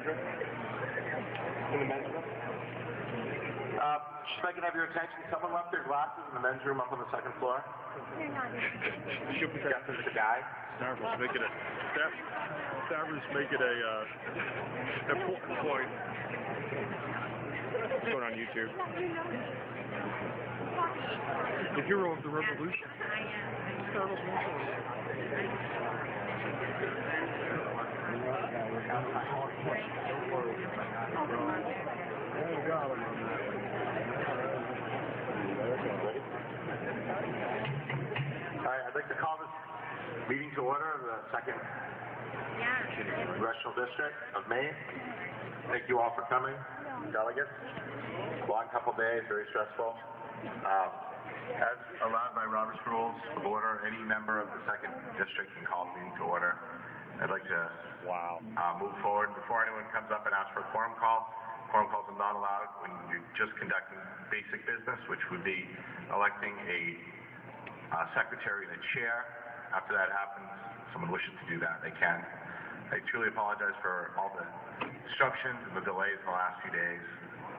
room? In the men's room? Just if I can have your attention, someone left their glasses in the men's room up on the second floor. Should we guess there's a guy? Stavros make it a important point. It's going on YouTube. The hero of the revolution. Stavros Mendros. All right, I'd like to call this meeting to order of the 2nd Congressional District of Maine. Thank you all for coming, delegates. Long couple days, very stressful. As allowed by Robert's Rules of Order, any member of the 2nd District can call the meeting to order. I'd like to move forward. Before anyone comes up and asks for a quorum calls are not allowed when you're just conducting basic business, which would be electing a secretary and a chair. After that happens, someone wishes to do that, they can. I truly apologize for all the disruptions and the delays in the last few days.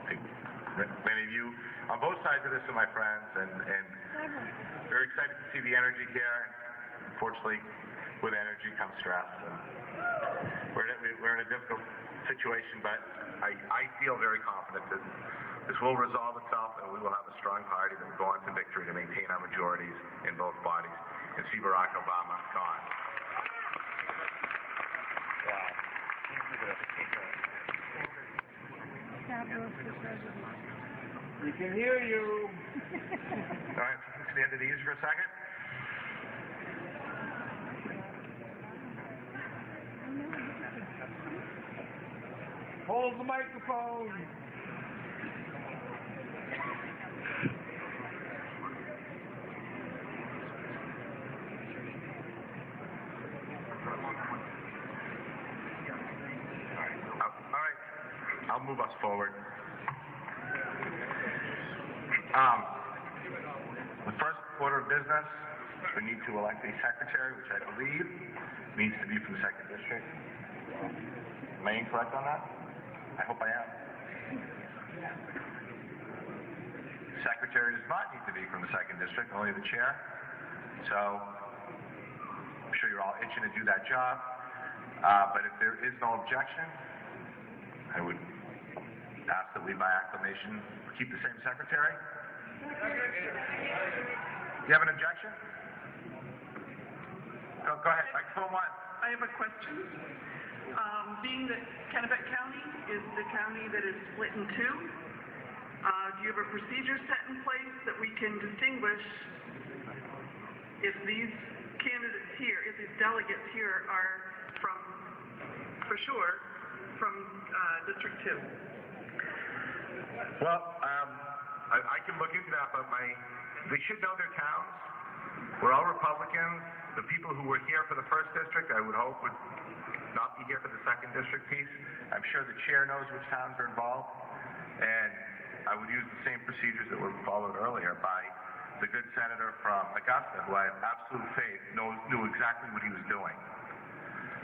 I think many of you on both sides of this are my friends, and very excited to see the energy here. Unfortunately, with energy comes stress. And we're in a difficult situation, but I feel very confident that this will resolve itself, and we will have a strong party that will go on to victory to maintain our majorities in both bodies and see Barack Obama gone. We can hear you. All right, so stand at ease for a second. Hold the microphone. I'll move us forward. The first order of business, we need to elect a secretary, which I believe needs to be from the 2nd District. Am I incorrect on that? I hope I am. Secretary does not need to be from the 2nd District, only the chair. So I'm sure you're all itching to do that job. But if there is no objection, I would ask that we, by acclamation, keep the same secretary. You have an objection? Go ahead. Microphone 1. I have a question. Being that Kennebec County is the county that is split in two, do you have a procedure set in place that we can distinguish if these candidates here, if these delegates here are from, for sure, from District 2? Well, I can look into that, but they should know their towns. We're all Republicans. The people who were here for the 1st District, I would hope, would not be here for the 2nd District piece. I'm sure the chair knows which towns are involved, and I would use the same procedures that were followed earlier by the good senator from Augusta, who I have absolute faith knew exactly what he was doing.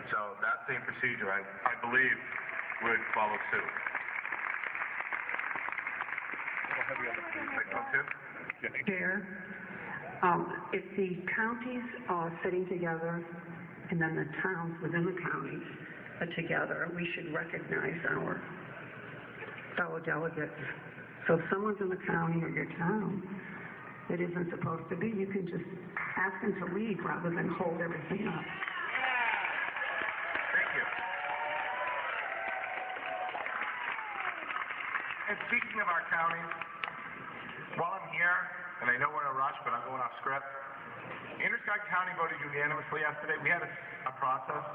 So that same procedure, I believe, would follow suit. Chair, if the counties are sitting together and then the towns within the counties are together, we should recognize our fellow delegates. So if someone's in the county or your town that isn't supposed to be, you can just ask them to leave rather than hold everything up. Thank you. And speaking of our counties, while I'm here, and I know we're in a rush, but I'm going off script, Androscoggin County voted unanimously yesterday. We had a process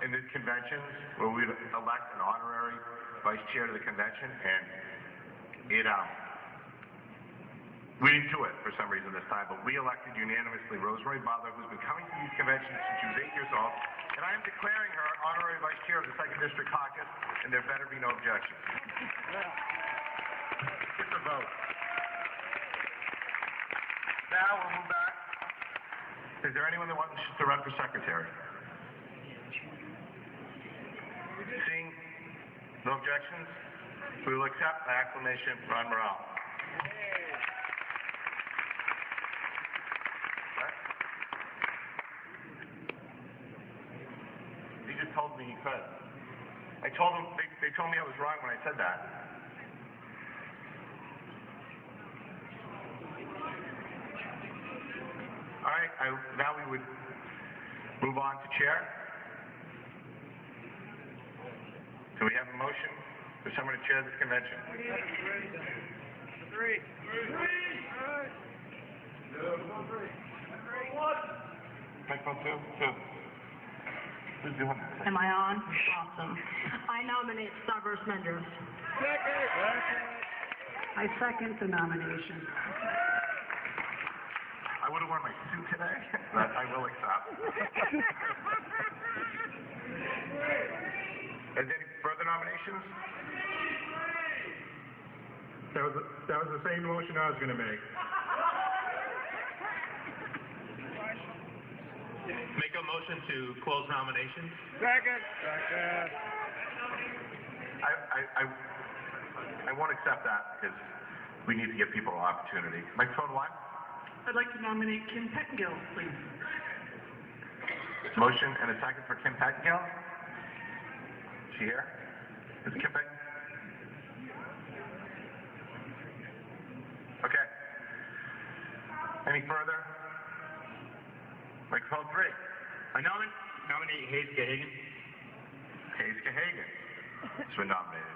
in the conventions where we'd elect an honorary vice chair to the convention, and we didn't do it for some reason this time, but we elected unanimously Rosemary Butler, who's been coming to these conventions since she was 8 years old, and I am declaring her honorary vice chair of the 2nd District caucus, and there better be no objection. It's a vote. Now we'll move back. Is there anyone that wants to run for secretary? No objections? We will accept by acclamation Ron Morrell. He just told me he could. I told him, they told me I was wrong when I said that. All right, now we would move on to chair. Do we have a motion for someone to chair this convention? Three. Microphone two? Two. Who's doing that? Am I on? Awesome. I nominate Stavros Mendros. I second the nomination. I would have worn my suit today, but I will accept. Is there any further nominations? That was the same motion I was going to make. Make a motion to close nominations. Second. I won't accept that because we need to give people an opportunity. Microphone one. I'd like to nominate Kim Pettengill, please. Motion and a second for Kim Pettengill. Is she here? Is Kim Pettengill? Okay. Any further? Microphone three. I nominate Hayes Gahagan. Hayes Gahagan has been nominated.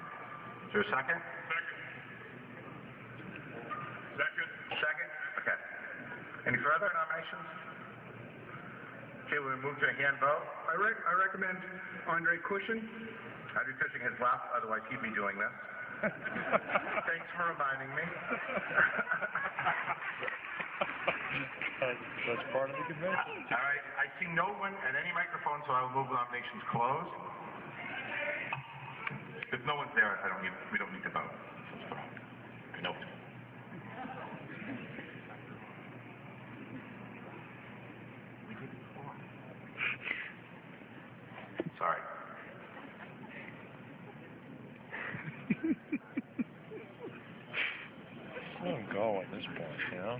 Is there a second? Second? Okay. Any further nominations? Okay, we'll move to a hand vote. I recommend Andre Cushion. Andrew Cushing has left, otherwise he'd be doing this. Thanks for reminding me. That's part of the convention. All right, I see no one at any microphone, so I will move nominations closed. If no one's there, we don't need to vote. Nope. Sorry. Let him go at this point, you know?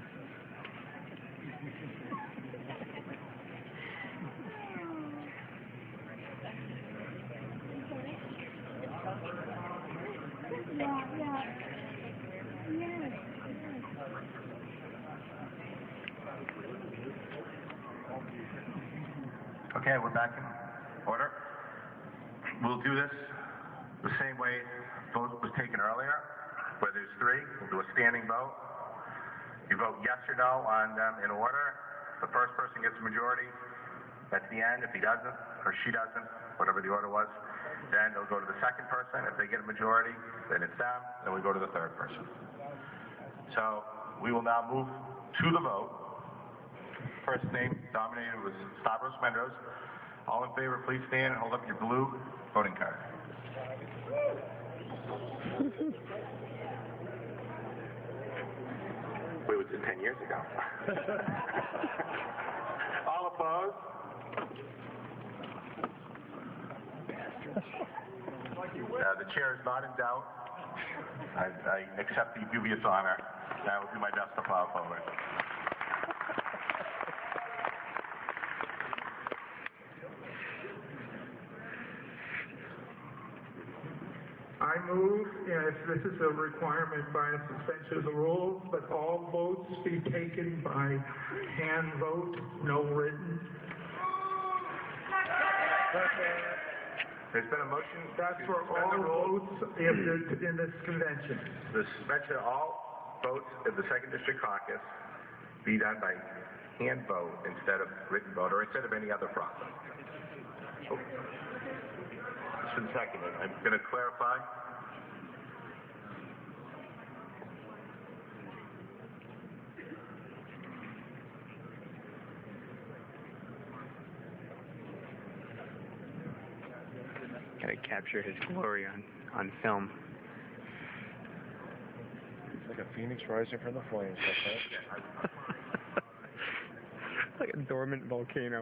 Okay, we're back in order. We'll do this the same way vote was taken earlier, where there's three. We'll do a standing vote. You vote yes or no on them in order. The first person gets a majority. That's the end. If he doesn't, or she doesn't, whatever the order was, then they'll go to the second person. If they get a majority, then it's them. Then we go to the third person. So we will now move to the vote. First name nominated was Stavros Mendros. All in favor, please stand and hold up your blue voting card. Wait, was it 10 years ago? All opposed? The chair is not in doubt. I accept the dubious honor. I will do my best to plow forward. I move, yes, this is a requirement by suspension of the rules, but all votes be taken by hand vote, no written. There's been a motion. That's to for suspend the all rules. votes in this convention. The suspension of all votes in the second district caucus be done by hand vote instead of written vote, or instead of any other process. Oh. It's been seconded. I'm going to clarify. Gotta capture his glory on film. It's like a phoenix rising from the flames. Like a dormant volcano.